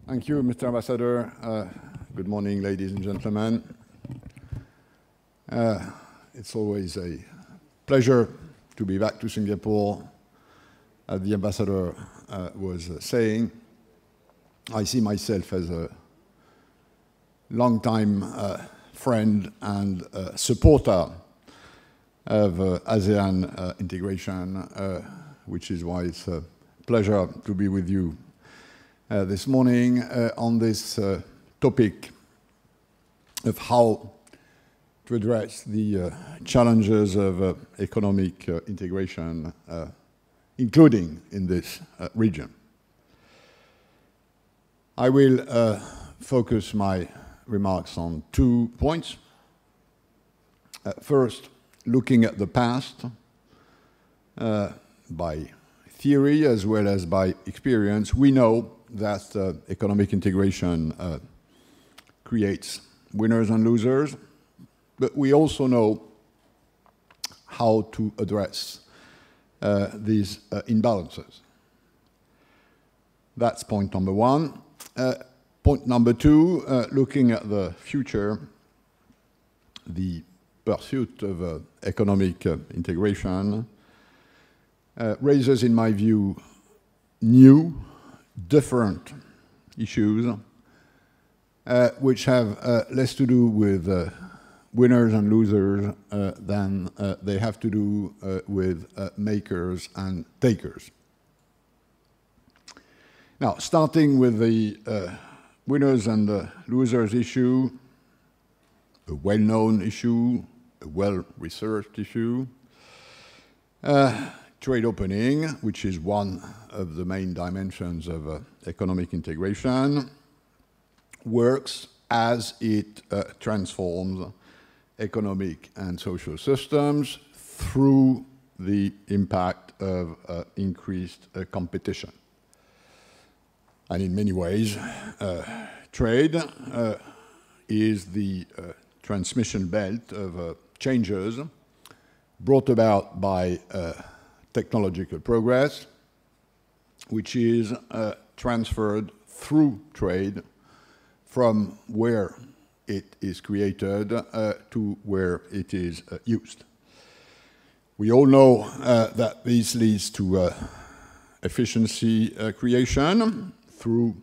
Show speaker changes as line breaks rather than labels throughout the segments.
Thank you, Mr. Ambassador. Good morning, ladies and gentlemen. It's always a pleasure to be back to Singapore. As the Ambassador was saying, I see myself as a long-time friend and supporter of ASEAN integration, which is why it's a pleasure to be with you this morning on this topic of how to address the challenges of economic integration, including in this region. I will focus my remarks on 2 points. First, looking at the past by theory as well as by experience, we know that economic integration creates winners and losers, but we also know how to address these imbalances. That's point number one. Point number two, looking at the future, the pursuit of economic integration raises, in my view, new, different issues which have less to do with winners and losers than they have to do with makers and takers. Now, starting with the winners and losers issue, a well-known issue, a well-researched issue, trade opening, which is one of the main dimensions of economic integration, works as it transforms economic and social systems through the impact of increased competition. And in many ways, trade is the transmission belt of changes brought about by technological progress, which is transferred through trade from where it is created to where it is used. We all know that this leads to efficiency creation through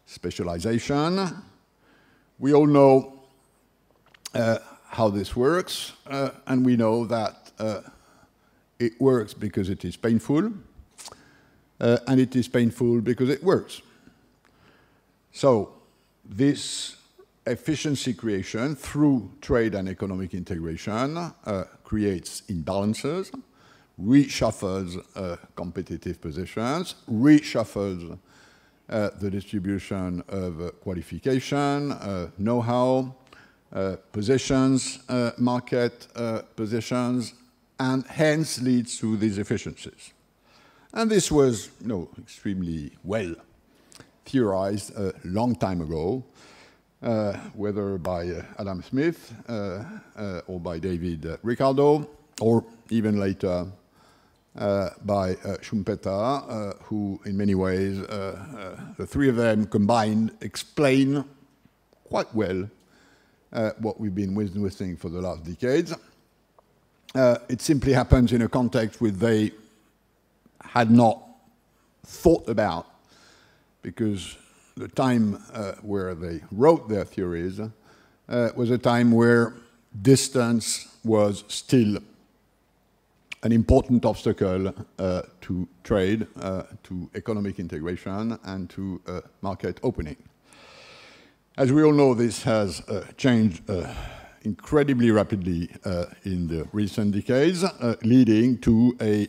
specialization. We all know how this works, and we know that it works because it is painful, and it is painful because it works. So this efficiency creation through trade and economic integration creates imbalances, reshuffles competitive positions, reshuffles the distribution of qualification, know-how, positions, market positions, and hence leads to these efficiencies. And this was, extremely well theorized a long time ago, whether by Adam Smith or by David Ricardo, or even later by Schumpeter, who in many ways, the three of them combined explain quite well what we've been witnessing for the last decades. It simply happens in a context which they had not thought about, because the time where they wrote their theories was a time where distance was still an important obstacle to trade, to economic integration, and to market opening. As we all know, this has changed incredibly rapidly in the recent decades, leading to a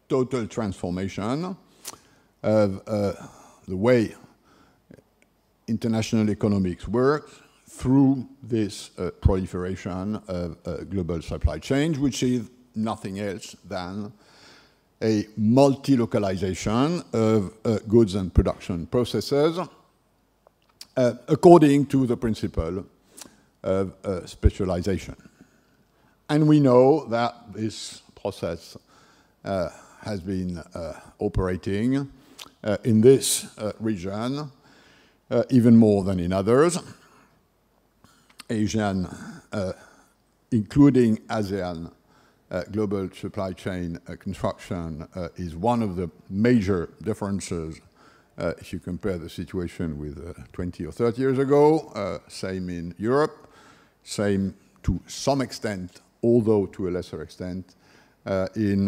total transformation of the way international economics works through this proliferation of global supply chains, which is nothing else than a multi-localization of goods and production processes according to the principle of specialization. And we know that this process has been operating in this region even more than in others. Asian, including ASEAN, global supply chain construction is one of the major differences if you compare the situation with 20 or 30 years ago. Same in Europe, same to some extent, although to a lesser extent, in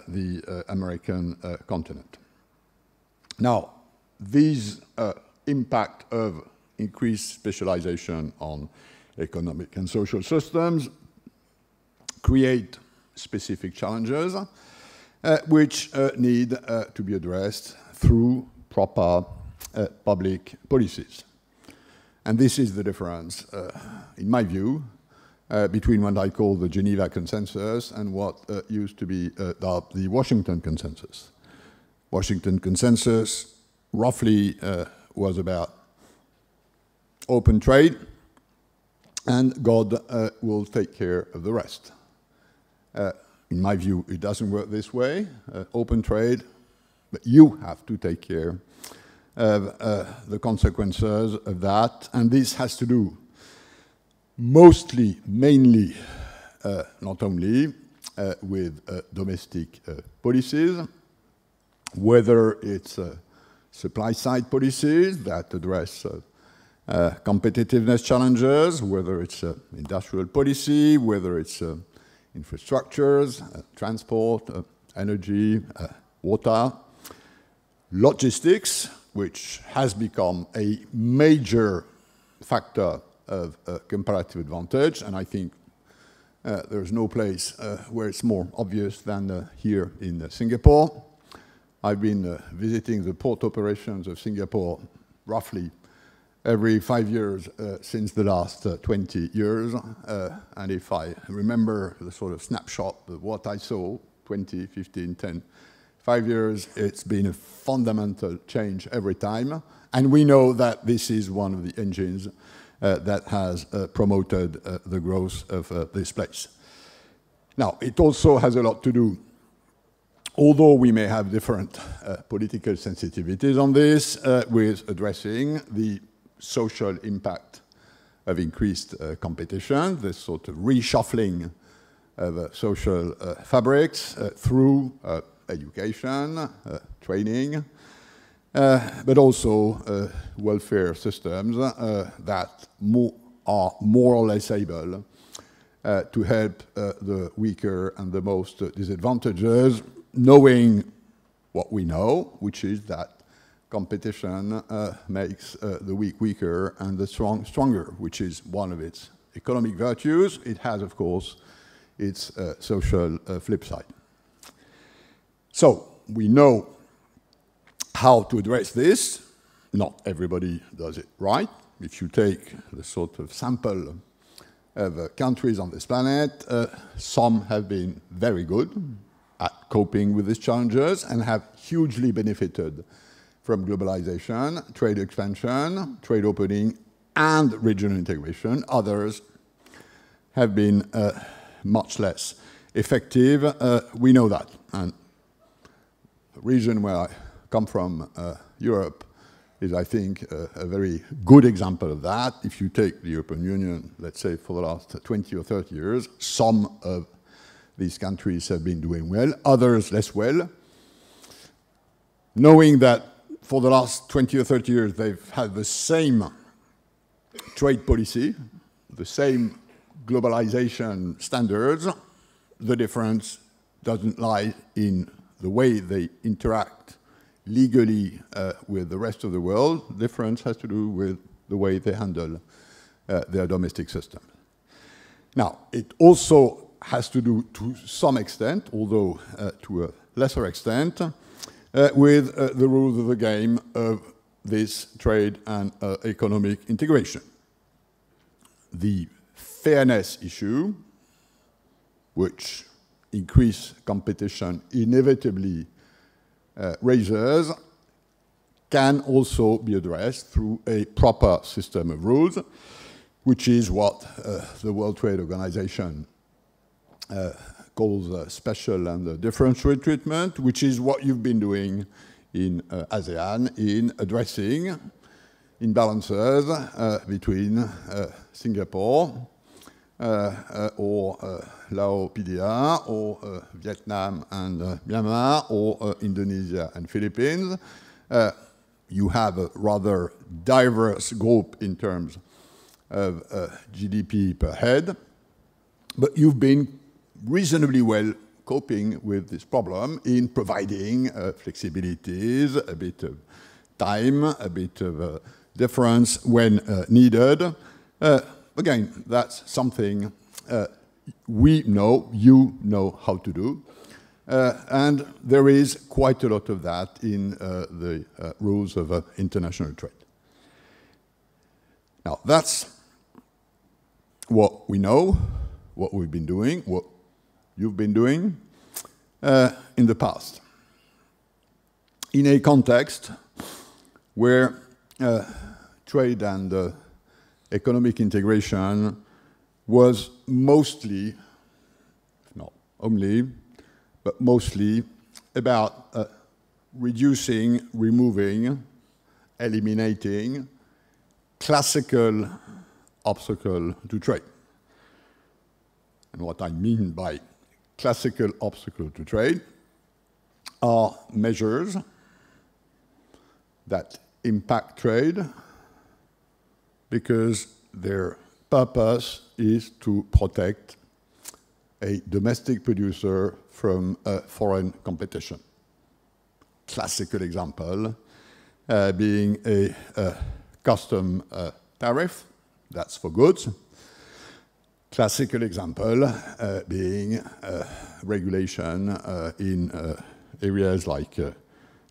the American continent. Now, these impact of increased specialization on economic and social systems create specific challenges which need to be addressed through proper public policies. And this is the difference, in my view, between what I call the Geneva Consensus and what used to be the Washington Consensus. Washington Consensus roughly was about open trade, and God will take care of the rest. In my view, it doesn't work this way. Open trade, but you have to take care of the consequences of that, and this has to do mostly, mainly, not only with domestic policies, whether it's supply-side policies that address competitiveness challenges, whether it's industrial policy, whether it's infrastructures, transport, energy, water, logistics, which has become a major factor of comparative advantage, and I think there's no place where it's more obvious than here in Singapore. I've been visiting the port operations of Singapore roughly every 5 years since the last 20 years. And if I remember the sort of snapshot of what I saw, 20, 15, 10, 5 years, it's been a fundamental change every time. And we know that this is one of the engines that has promoted the growth of this place. Now, it also has a lot to do, although we may have different political sensitivities on this, with addressing the social impact of increased competition, this sort of reshuffling of social fabrics through education, training, but also welfare systems that are more or less able to help the weaker and the most disadvantaged, knowing what we know, which is that competition makes the weak weaker and the strong stronger, which is one of its economic virtues. It has, of course, its social flip side. So we know how to address this. Not everybody does it right. If you take the sort of sample of countries on this planet, some have been very good at coping with these challenges and have hugely benefited from globalization, trade expansion, trade opening, and regional integration. Others have been much less effective. We know that. And the region where I come from, Europe, is, I think, a very good example of that. If you take the European Union, let's say, for the last 20 or 30 years, some of these countries have been doing well, others less well. Knowing that for the last 20 or 30 years, they've had the same trade policy, the same globalization standards, the difference doesn't lie in the way they interact legally with the rest of the world. The difference has to do with the way they handle their domestic system. Now, it also has to do, to some extent, although to a lesser extent, with the rules of the game of this trade and economic integration. The fairness issue, which increased competition inevitably raises, can also be addressed through a proper system of rules, which is what the World Trade Organization calls special and differential treatment, which is what you've been doing in ASEAN in addressing imbalances between Singapore or Laos PDR or Vietnam and Myanmar or Indonesia and Philippines. You have a rather diverse group in terms of GDP per head, but you've been reasonably well coping with this problem in providing flexibilities, a bit of time, a bit of difference when needed. Again, that's something we know, you know how to do. And there is quite a lot of that in the rules of international trade. Now, that's what we know, what we've been doing, what you've been doing in the past. In a context where trade and economic integration was mostly, not only, but mostly about reducing, removing, eliminating classical obstacle to trade. And what I mean by classical obstacle to trade are measures that impact trade because their purpose is to protect a domestic producer from foreign competition. Classical example being a custom tariff, that's for goods. Classical example being regulation in areas like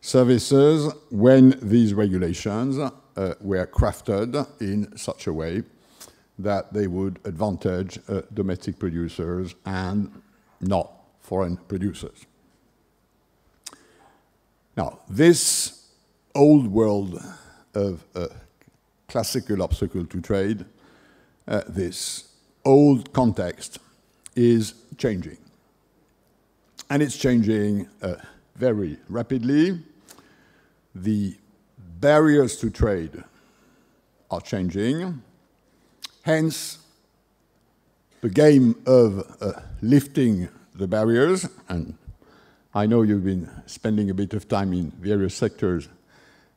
services when these regulations were crafted in such a way that they would advantage domestic producers and not foreign producers. Now, this old world of classical obstacle to trade, this old context is changing. And it's changing very rapidly. The barriers to trade are changing. Hence, the game of lifting the barriers, and I know you've been spending a bit of time in various sectors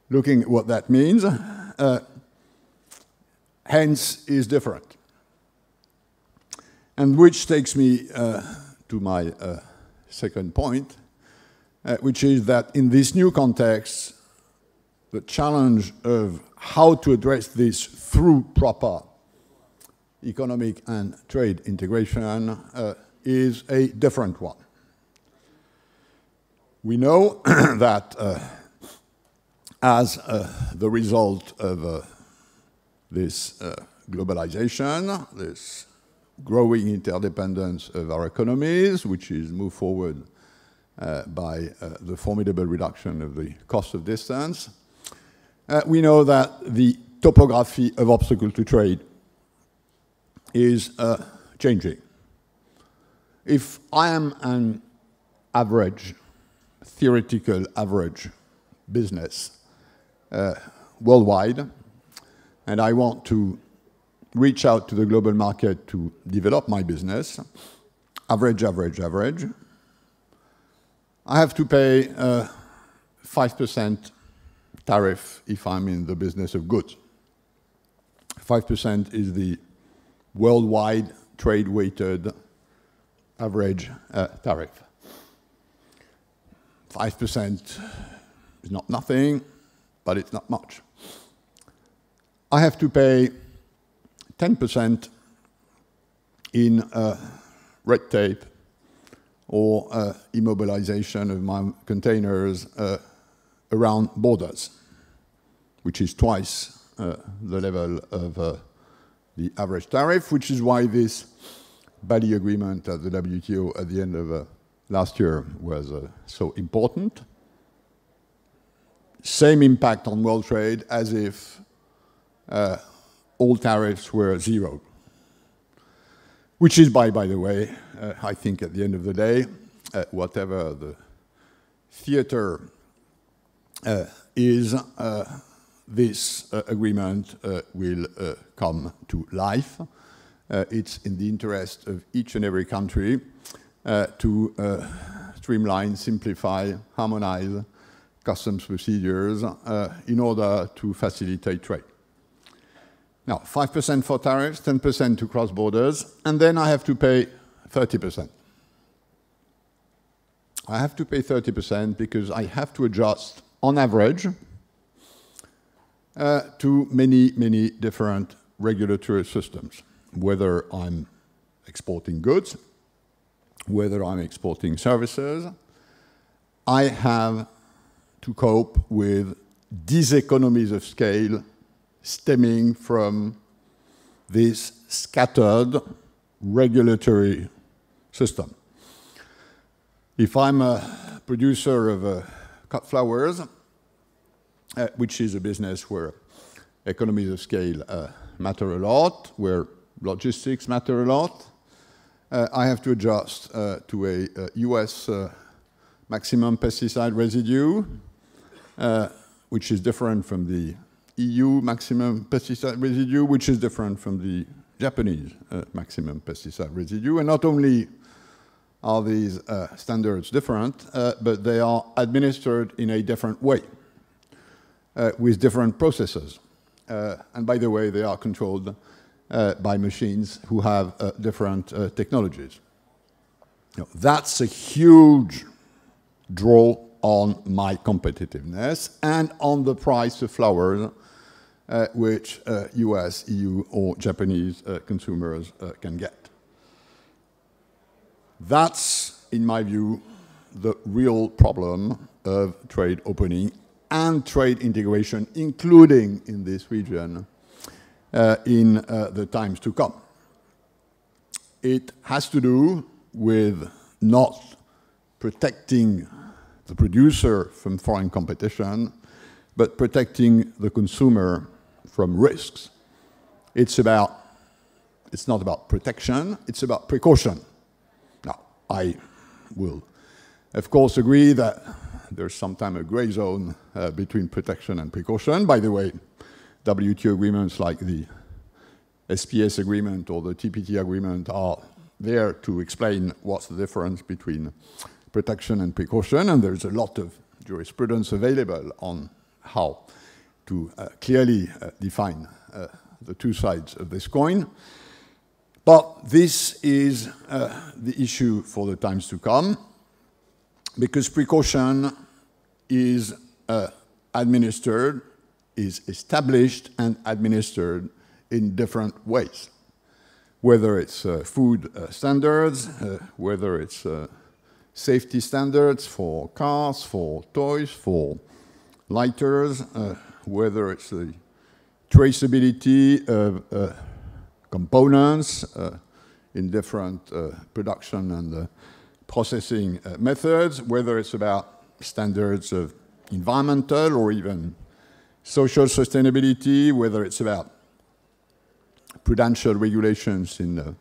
looking at what that means, hence is different. And which takes me to my second point, which is that in this new context, the challenge of how to address this through proper economic and trade integration is a different one. We know that as the result of this globalization, this growing interdependence of our economies, which is moved forward by the formidable reduction of the cost of distance, we know that the topography of obstacle to trade is changing. If I am an average, theoretical average business worldwide, and I want to reach out to the global market to develop my business, average, I have to pay 5% tariff if I'm in the business of goods. 5% is the worldwide trade-weighted average tariff. 5% is not nothing, but it's not much. I have to pay 10% in red tape or immobilization of my containers around borders, which is twice the level of the average tariff, which is why this Bali agreement at the WTO at the end of last year was so important. Same impact on world trade as if all tariffs were zero, which is, by the way, I think at the end of the day, whatever the theater is, this agreement will come to life. It's in the interest of each and every country to streamline, simplify, harmonize customs procedures in order to facilitate trade. Now, 5% for tariffs, 10% to cross borders, and then I have to pay 30%. I have to pay 30% because I have to adjust, on average, to many, many different regulatory systems, whether I'm exporting goods, whether I'm exporting services. I have to cope with diseconomies of scale stemming from this scattered regulatory system. If I'm a producer of cut flowers, which is a business where economies of scale matter a lot, where logistics matter a lot, I have to adjust to a US maximum pesticide residue, which is different from the EU maximum pesticide residue, which is different from the Japanese maximum pesticide residue. And not only are these standards different, but they are administered in a different way, with different processes. And by the way, they are controlled by machines who have different technologies. Now, that's a huge draw on my competitiveness and on the price of flowers which US, EU, or Japanese consumers can get. That's, in my view, the real problem of trade opening and trade integration, including in this region, in the times to come. It has to do with not protecting the producer from foreign competition, but protecting the consumer from risks. It's not about protection, it's about precaution. Now, I will, of course, agree that there's sometimes a gray zone between protection and precaution. By the way, WTO agreements like the SPS agreement or the TPT agreement are there to explain what's the difference between protection and precaution, and there's a lot of jurisprudence available on how to clearly define the two sides of this coin. But this is the issue for the times to come, because precaution is administered, is established and administered in different ways, whether it's food standards, whether it's safety standards for cars, for toys, for lighters, whether it's the traceability of components in different production and processing methods, whether it's about standards of environmental or even social sustainability, whether it's about prudential regulations in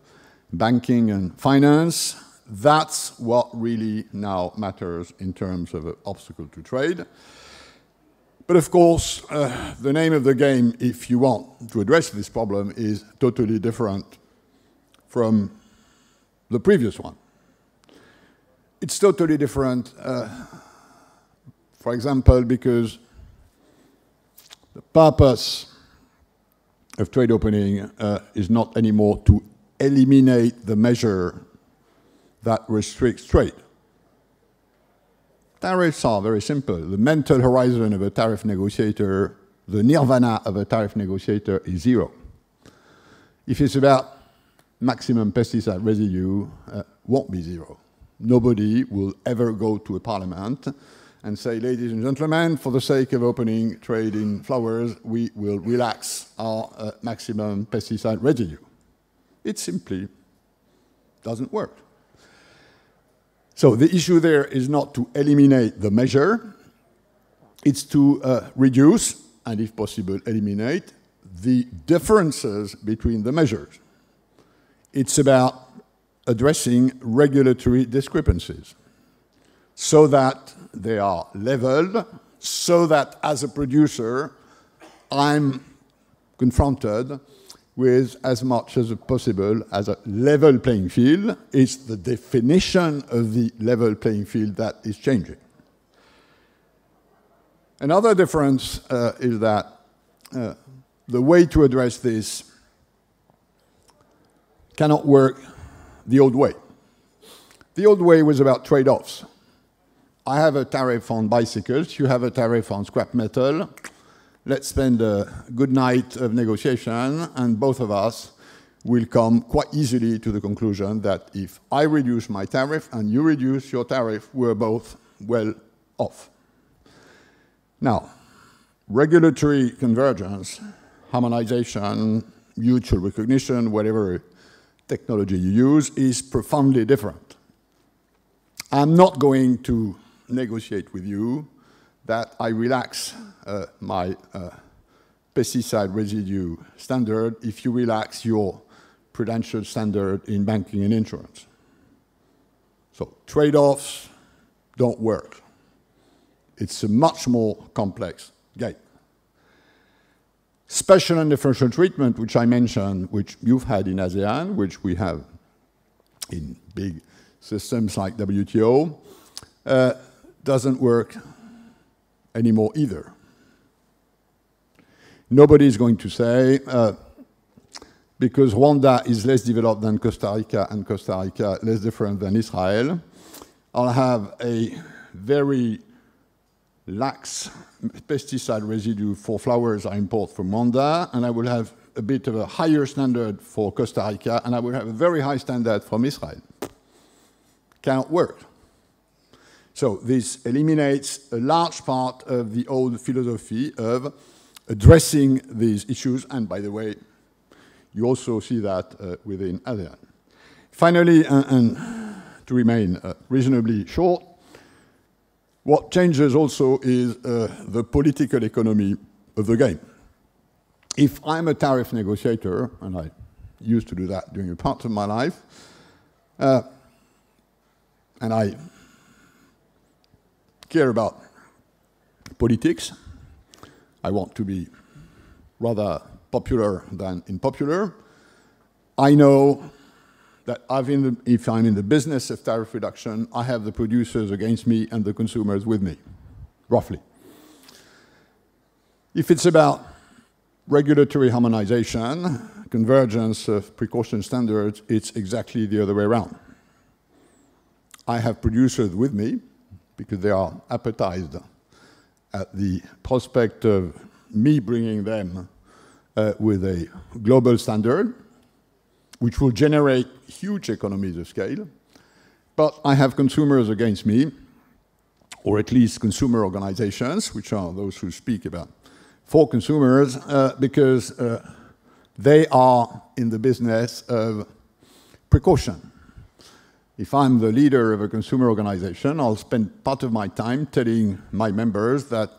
banking and finance. That's what really now matters in terms of an obstacle to trade. But of course, the name of the game, if you want to address this problem, is totally different from the previous one. It's totally different, for example, because the purpose of trade opening is not anymore to eliminate the measure that restricts trade. Tariffs are very simple. The mental horizon of a tariff negotiator, the nirvana of a tariff negotiator is zero. If it's about maximum pesticide residue, won't be zero. Nobody will ever go to a parliament and say, ladies and gentlemen, for the sake of opening trade in flowers, we will relax our maximum pesticide residue. It simply doesn't work. So the issue there is not to eliminate the measure, it's to reduce, and if possible, eliminate the differences between the measures. It's about addressing regulatory discrepancies so that they are leveled, so that as a producer, I'm confronted with as much as possible as a level playing field. It's the definition of the level playing field that is changing. Another difference is that the way to address this cannot work the old way. The old way was about trade-offs. I have a tariff on bicycles, you have a tariff on scrap metal. Let's spend a good night of negotiation, and both of us will come quite easily to the conclusion that if I reduce my tariff and you reduce your tariff, we're both well off. Now, regulatory convergence, harmonization, mutual recognition, whatever technology you use, is profoundly different. I'm not going to negotiate with you that I relax my pesticide residue standard if you relax your prudential standard in banking and insurance. So trade-offs don't work. It's a much more complex game. Special and differential treatment, which I mentioned, which you've had in ASEAN, which we have in big systems like WTO, doesn't work anymore either. Nobody is going to say, because Rwanda is less developed than Costa Rica and Costa Rica less different than Israel, I'll have a very lax pesticide residue for flowers I import from Rwanda, and I will have a bit of a higher standard for Costa Rica, and I will have a very high standard from Israel. Cannot work. So this eliminates a large part of the old philosophy of addressing these issues, and by the way, you also see that within ASEAN. Finally, and to remain reasonably short, what changes also is the political economy of the game. If I'm a tariff negotiator, and I used to do that during a part of my life, and I care about politics, I want to be rather popular than unpopular, I know that if I'm in the business of tariff reduction, I have the producers against me and the consumers with me, roughly. If it's about regulatory harmonization, convergence of precaution standards, it's exactly the other way around. I have producers with me because they are appetized at the prospect of me bringing them with a global standard, which will generate huge economies of scale. But I have consumers against me, or at least consumer organizations, which are those who speak about for consumers, because they are in the business of precaution. If I'm the leader of a consumer organization, I'll spend part of my time telling my members that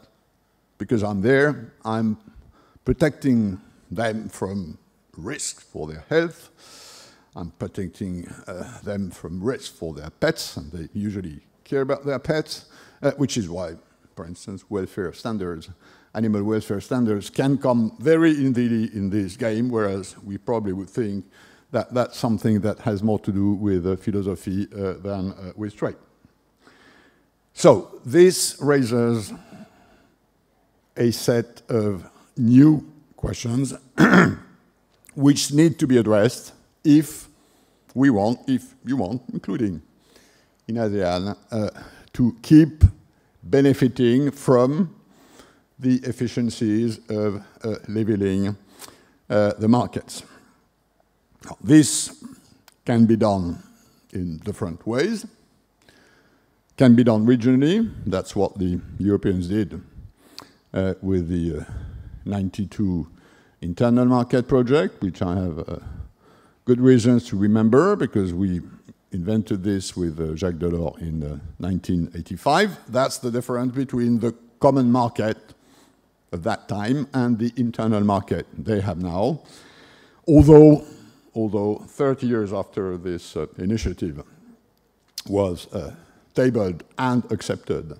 because I'm there, I'm protecting them from risk for their health. I'm protecting them from risk for their pets, and they usually care about their pets, which is why, for instance, welfare standards, animal welfare standards can come very easily in this game, whereas we probably would think that that's something that has more to do with philosophy than with trade. So this raises a set of new questions which need to be addressed if you want, including in ASEAN, to keep benefiting from the efficiencies of leveling the markets. Now, this can be done in different ways. Can be done regionally. That's what the Europeans did with the 92 internal market project, which I have good reasons to remember because we invented this with Jacques Delors in 1985. That's the difference between the common market of that time and the internal market they have now. Although 30 years after this initiative was tabled and accepted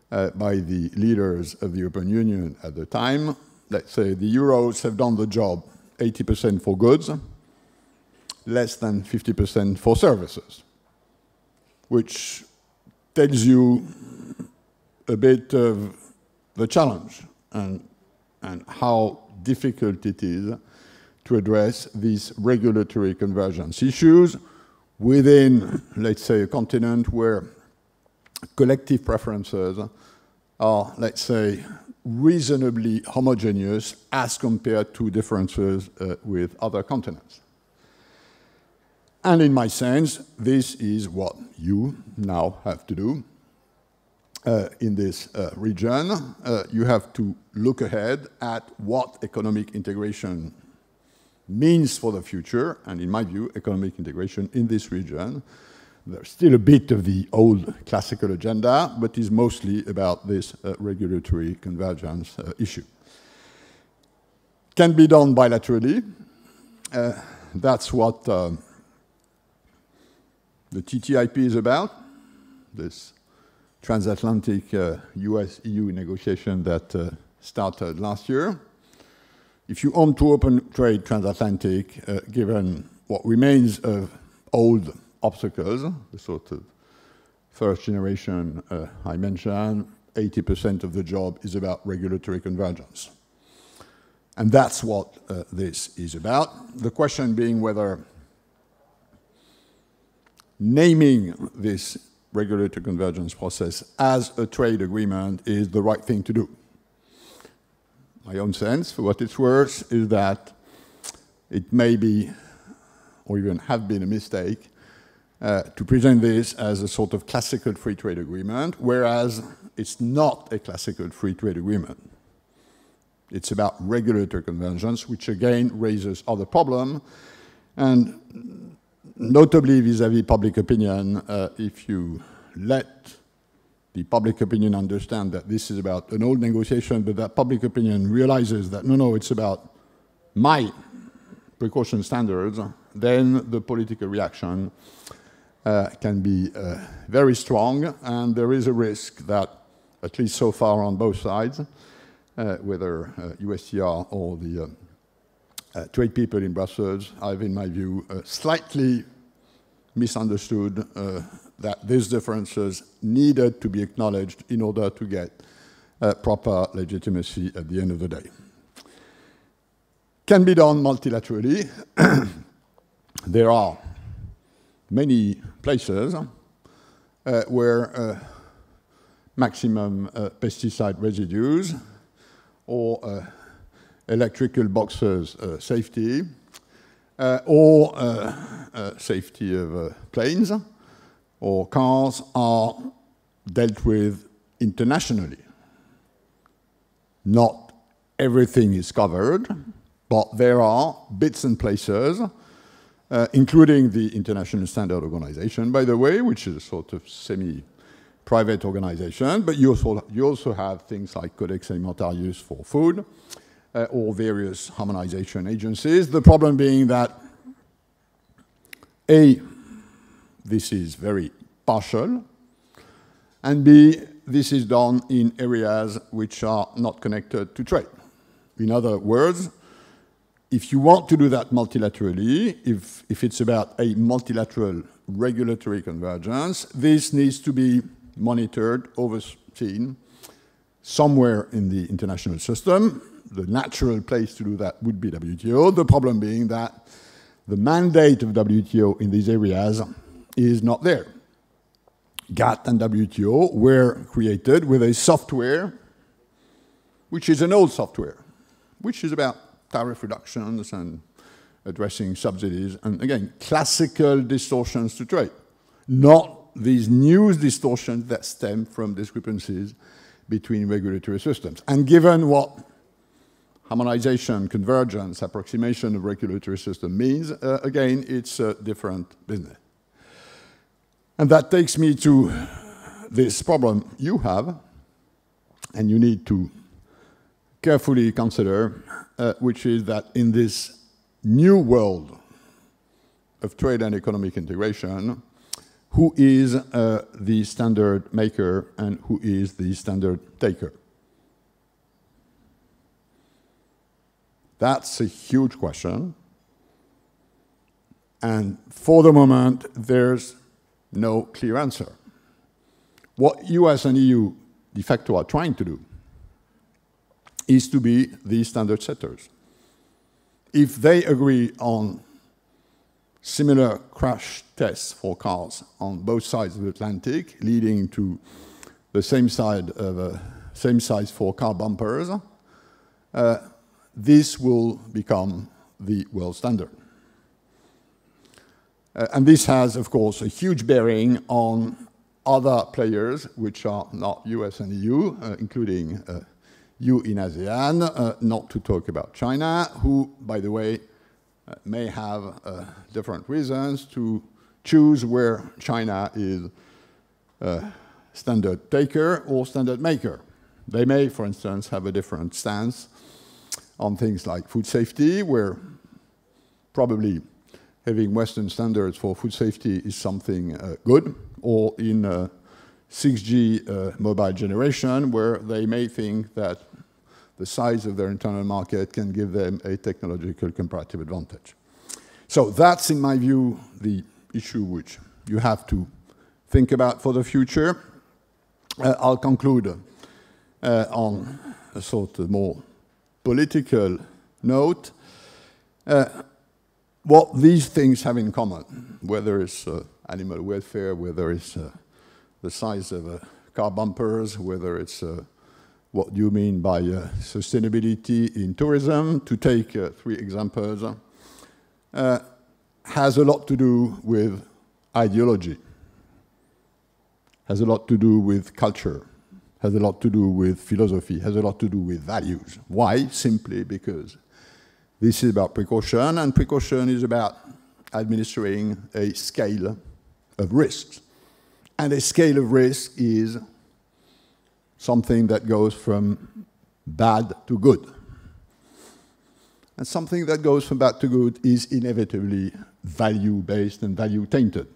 by the leaders of the European Union at the time, let's say the Euros have done the job 80% for goods, less than 50% for services, which tells you a bit of the challenge and how difficult it is to address these regulatory convergence issues within, let's say, a continent where collective preferences are, let's say, reasonably homogeneous as compared to differences with other continents. And in my sense, this is what you now have to do in this region. You have to look ahead at what economic integration means for the future, and in my view, economic integration in this region. There's still a bit of the old classical agenda, but is mostly about this regulatory convergence issue. Can be done bilaterally. That's what the TTIP is about, this transatlantic US-EU negotiation that started last year. If you want to open trade transatlantic, given what remains of old obstacles, the sort of first generation I mentioned, 80% of the job is about regulatory convergence. And that's what this is about. The question being whether naming this regulatory convergence process as a trade agreement is the right thing to do. My own sense, for what it's worth, is that it may be, or even have been, a mistake to present this as a sort of classical free trade agreement, whereas it's not a classical free trade agreement. It's about regulatory convergence, which again raises other problems, and notably vis-à-vis public opinion, if you let the public opinion understand that this is about an old negotiation, but that public opinion realizes that, no, it's about my precaution standards, then the political reaction can be very strong, and there is a risk that, at least so far on both sides, whether USTR or the trade people in Brussels, have, in my view, slightly misunderstood that these differences needed to be acknowledged in order to get proper legitimacy at the end of the day. Can be done multilaterally. There are many places where maximum pesticide residues or electrical boxes safety or safety of planes or cars are dealt with internationally. Not everything is covered, but there are bits and places, including the International Standard Organization, by the way, which is a sort of semi-private organization, but you also have things like Codex Alimentarius for food, or various harmonization agencies. The problem being that, A, this is very partial, and B, this is done in areas which are not connected to trade. In other words, if you want to do that multilaterally, if it's about a multilateral regulatory convergence, this needs to be monitored, overseen, somewhere in the international system. The natural place to do that would be WTO. The problem being that the mandate of WTO in these areas is not there. GATT and WTO were created with a software, which is an old software, which is about tariff reductions and addressing subsidies, and again, classical distortions to trade, not these new distortions that stem from discrepancies between regulatory systems. And given what harmonization, convergence, approximation of regulatory system means, again, it's a different business. And that takes me to this problem you have, and you need to carefully consider, which is that in this new world of trade and economic integration, who is the standard maker and who is the standard taker? That's a huge question. And for the moment, there's no clear answer. What US and EU de facto are trying to do is to be the standard setters. If they agree on similar crash tests for cars on both sides of the Atlantic, leading to the same size for car bumpers, this will become the world standard. And this has, of course, a huge bearing on other players which are not US and EU, including you in ASEAN, not to talk about China, who, by the way, may have different reasons to choose where China is standard taker or standard maker. They may, for instance, have a different stance on things like food safety, where probably having Western standards for food safety is something good, or in 6G mobile generation, where they may think that the size of their internal market can give them a technological comparative advantage. So that's, in my view, the issue which you have to think about for the future. I'll conclude on a sort of more political note. What these things have in common, whether it's animal welfare, whether it's the size of car bumpers, whether it's what do you mean by sustainability in tourism, to take 3 examples, has a lot to do with ideology, has a lot to do with culture, has a lot to do with philosophy, has a lot to do with values. Why? Simply because this is about precaution, and precaution is about administering a scale of risks. And a scale of risk is something that goes from bad to good. And something that goes from bad to good is inevitably value-based and value-tainted,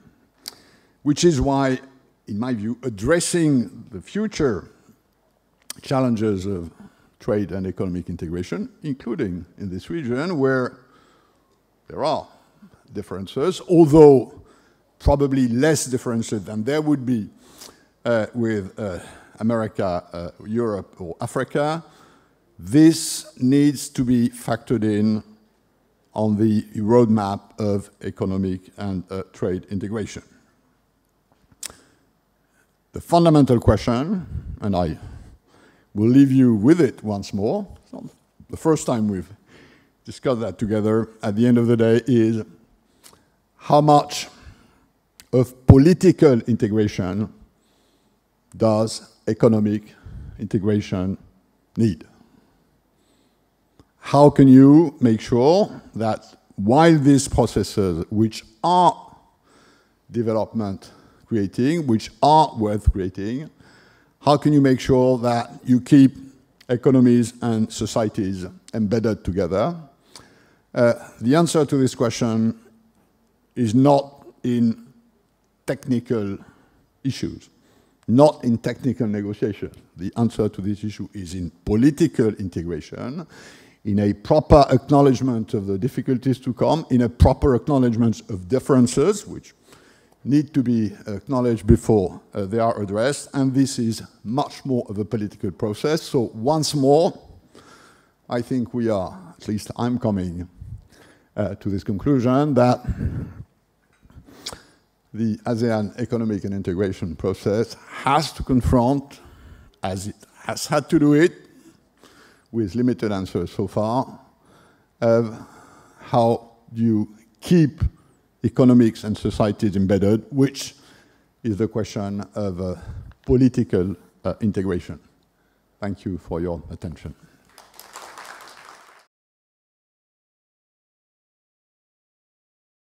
which is why, in my view, addressing the future challenges of trade and economic integration, including in this region where there are differences, although probably less differences than there would be with America, Europe, or Africa, this needs to be factored in on the roadmap of economic and trade integration. The fundamental question, and I will leave you with it once more, so the first time we've discussed that together at the end of the day, is how much of political integration does economic integration need? How can you make sure that while these processes, which are development creating, which are worth creating, how can you make sure that you keep economies and societies embedded together? The answer to this question is not in technical issues, not in technical negotiations. The answer to this issue is in political integration, in a proper acknowledgement of the difficulties to come, in a proper acknowledgement of differences, which need to be acknowledged before they are addressed, and this is much more of a political process. So once more, I think we are, at least I'm coming to this conclusion, that the ASEAN economic and integration process has to confront, as it has had to do it, with limited answers so far, of how do you keep economics and societies embedded, which is the question of political integration. Thank you for your attention.